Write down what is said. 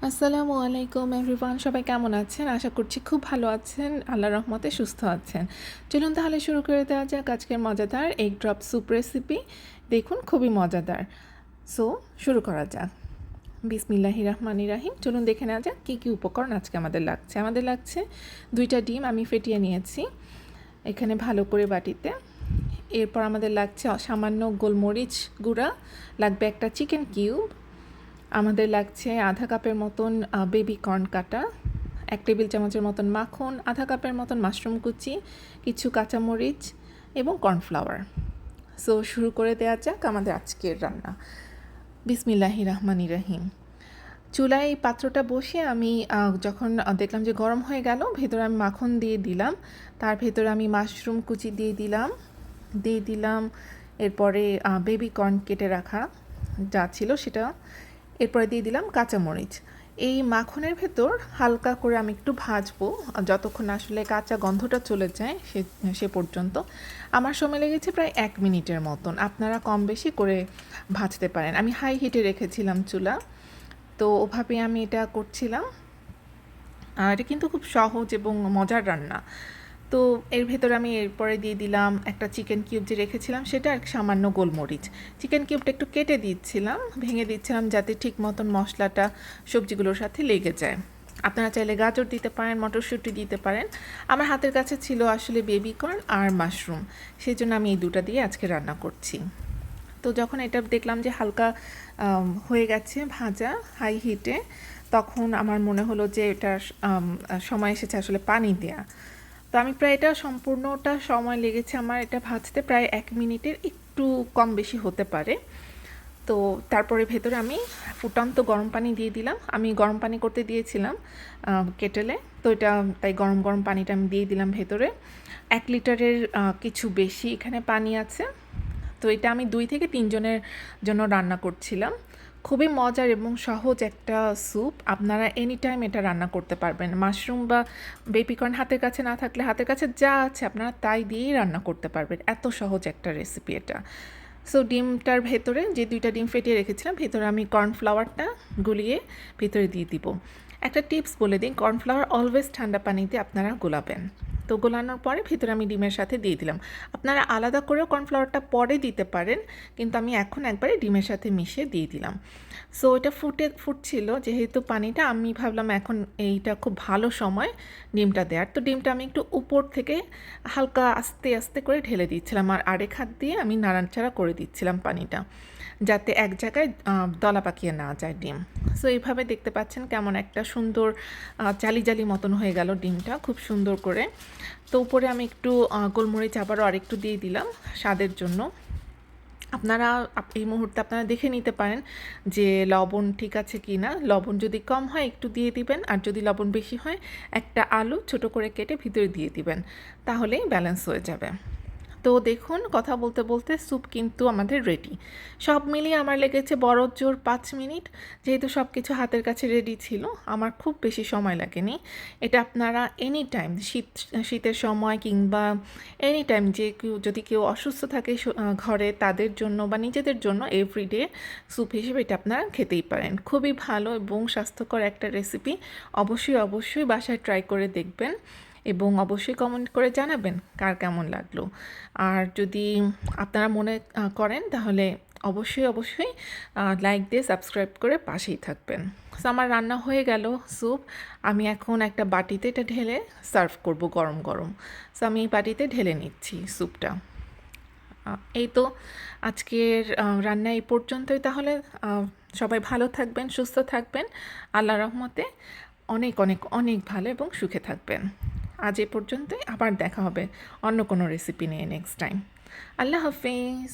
আসসালামু আলাইকুম এভরিওয়ান, সবাই কেমন আছেন? আশা করছি খুব ভালো আছেন, আল্লাহর রহমতে সুস্থ আছেন। চলুন তাহলে শুরু করে দেওয়া যাক আজকের মজাদার এগ ড্রপ স্যুপ রেসিপি। দেখুন খুবই মজাদার। সো শুরু করা যাক। বিসমিল্লাহির রহমানির রহিম। চলুন দেখে নেওয়া যাক কী কী উপকরণ আজকে আমাদের লাগছে 2টা ডিম আমি ফেটিয়ে নিয়েছি এখানে ভালো করে বাটিতে। এরপর আমাদের লাগছে সামান্য গোলমরিচ গুঁড়া, লাগবে একটা চিকেন কিউব, আমাদের লাগছে আধা কাপের মতন বেবি কর্ন কাটা, 1 টেবিল চামচের মতন মাখন, আধা কাপের মতন মাশরুম কুচি, কিছু কাঁচামরিচ এবং কর্নফ্লাওয়ার। সো শুরু করে দেওয়া যাক আমাদের আজকের রান্না। বিসমিল্লাহির রহমানির রহিম। চুলায় পাত্রটা বসিয়ে আমি যখন দেখলাম যে গরম হয়ে গেল, ভেতরে আমি মাখন দিয়ে দিলাম, তার ভেতরে আমি মাশরুম কুচি দিয়ে দিলাম এরপরে বেবি কর্ন কেটে রাখা যা ছিল সেটা, এরপরে দিয়ে দিলাম কাঁচামরিচ। এই মাখনের ভেতর হালকা করে আমি একটু ভাজবো যতক্ষণ আসলে কাঁচা গন্ধটা চলে যায় সে পর্যন্ত। আমার সময় লেগেছে প্রায় 1 মিনিটের মতন। আপনারা কম বেশি করে ভাজতে পারেন। আমি হাই হিটে রেখেছিলাম চুলা, তো ওভাবে আমি এটা করছিলাম। আর এটা কিন্তু খুব সহজ এবং মজার রান্না। তো এর ভেতরে আমি এরপরে দিয়ে দিলাম একটা চিকেন কিউব যে রেখেছিলাম সেটা, আর সামান্য গোলমরিচ। চিকেন কিউবটা একটু কেটে দিচ্ছিলাম, ভেঙে দিচ্ছিলাম যাতে ঠিক মতন মশলাটা সবজিগুলোর সাথে লেগে যায়। আপনারা চাইলে গাজর দিতে পারেন, মটরশুঁটি দিতে পারেন। আমার হাতের কাছে ছিল আসলে বেবি কর্ন আর মাশরুম, সেই জন্য আমি এই দুটা দিয়ে আজকে রান্না করছি। তো যখন এটা দেখলাম যে হালকা হয়ে গেছে ভাজা হাই হিটে, তখন আমার মনে হলো যে এটার সময় এসেছে আসলে পানি দেয়া। তো আমি প্রায় এটা সম্পূর্ণটা সময় লেগেছে আমার এটা ভাজতে, প্রায় 1 মিনিটের একটু কম বেশি হতে পারে। তো তারপরে ভেতরে আমি ফুটন্ত গরম পানি দিয়ে দিলাম। আমি গরম পানি করতে দিয়েছিলাম কেটেলে, তো এটা তাই গরম গরম পানিটা আমি দিয়ে দিলাম ভেতরে। 1 লিটারের কিছু বেশি এখানে পানি আছে। তো এটা আমি 2 থেকে 3 জনের জন্য রান্না করছিলাম। খুবই মজার এবং সহজ একটা স্যুপ। আপনারা এনি টাইম এটা রান্না করতে পারবেন। মাশরুম বা বেবি কর্ন হাতের কাছে না থাকলে হাতের কাছে যা আছে আপনারা তাই দিয়েই রান্না করতে পারবেন। এত সহজ একটা রেসিপি এটা। সো ডিমটার ভেতরে যে 2টা ডিম ফেটিয়ে রেখেছিলাম, ভেতরে আমি কর্নফ্লাওয়ারটা গুলিয়ে ভেতরে দিয়ে দিব। একটা টিপস বলে দিই, কর্নফ্লাওয়ার অলওয়েজ ঠান্ডা পানিতে আপনারা গোলাবেন। তো গোলানোর পরে ভেতরে আমি ডিমের সাথে দিয়ে দিলাম। আপনারা আলাদা করেও কর্নফ্লাওয়ারটা পরে দিতে পারেন, কিন্তু আমি এখন একবারে ডিমের সাথে মিশিয়ে দিয়ে দিলাম। সো এটা ফুটছিল যেহেতু পানিটা, আমি ভাবলাম এখন এইটা খুব ভালো সময় ডিমটা দেওয়ার। তো ডিমটা আমি একটু উপর থেকে হালকা আস্তে আস্তে করে ঢেলে দিচ্ছিলাম, আর আরেক হাত দিয়ে আমি নাড়াচাড়া করে দিচ্ছিলাম পানিটা, যাতে এক জায়গায় দলা পাকিয়ে না যায় ডিম। সো এইভাবে দেখতে পাচ্ছেন কেমন একটা সুন্দর জালি জালি মতন হয়ে গেল ডিমটা, খুব সুন্দর করে। তো উপরে আমি একটু গোলমরিচ আবারও আরেকটু দিয়ে দিলাম স্বাদের জন্য। আপনারা এই মুহূর্তে আপনারা দেখে নিতে পারেন যে লবণ ঠিক আছে কি না। লবণ যদি কম হয় একটু দিয়ে দিবেন, আর যদি লবণ বেশি হয় একটা আলু ছোট করে কেটে ভিতরে দিয়ে দিবেন, তাহলেই ব্যালেন্স হয়ে যাবে। তো দেখুন কথা বলতে বলতে স্যুপ কিন্তু আমাদের রেডি। সব মিলিয়ে আমার লেগেছে বড়জোর 5 মিনিট। যেহেতু সব কিছু হাতের কাছে রেডি ছিল, আমার খুব বেশি সময় লাগেনি। এটা আপনারা এনি টাইম শীতের সময় কিংবা এনি টাইম যদি কেউ অসুস্থ থাকে ঘরে, তাদের জন্য বা নিজেদের জন্য এভরিডে স্যুপ হিসেবে এটা আপনারা খেতেই পারেন। খুবই ভালো এবং স্বাস্থ্যকর একটা রেসিপি। অবশ্যই বাসায় ট্রাই করে দেখবেন এবং অবশ্যই কমেন্ট করে জানাবেন কার কেমন লাগলো। আর যদি আপনারা মনে করেন তাহলে অবশ্যই লাইক দিয়ে সাবস্ক্রাইব করে পাশেই থাকবেন। সো আমার রান্না হয়ে গেল স্যুপ। আমি এখন একটা বাটিতে এটা ঢেলে সার্ভ করব গরম গরম। সো আমি এই বাটিতে ঢেলে নিচ্ছি স্যুপটা। এই তো আজকের রান্না এই পর্যন্তই। তাহলে সবাই ভালো থাকবেন, সুস্থ থাকবেন, আল্লাহর রহমতে অনেক অনেক অনেক ভালো এবং সুখে থাকবেন। আজ এ পর্যন্তই, আবার দেখা হবে অন্য কোনো রেসিপি নিয়ে নেক্সট টাইম। আল্লাহ হাফিজ।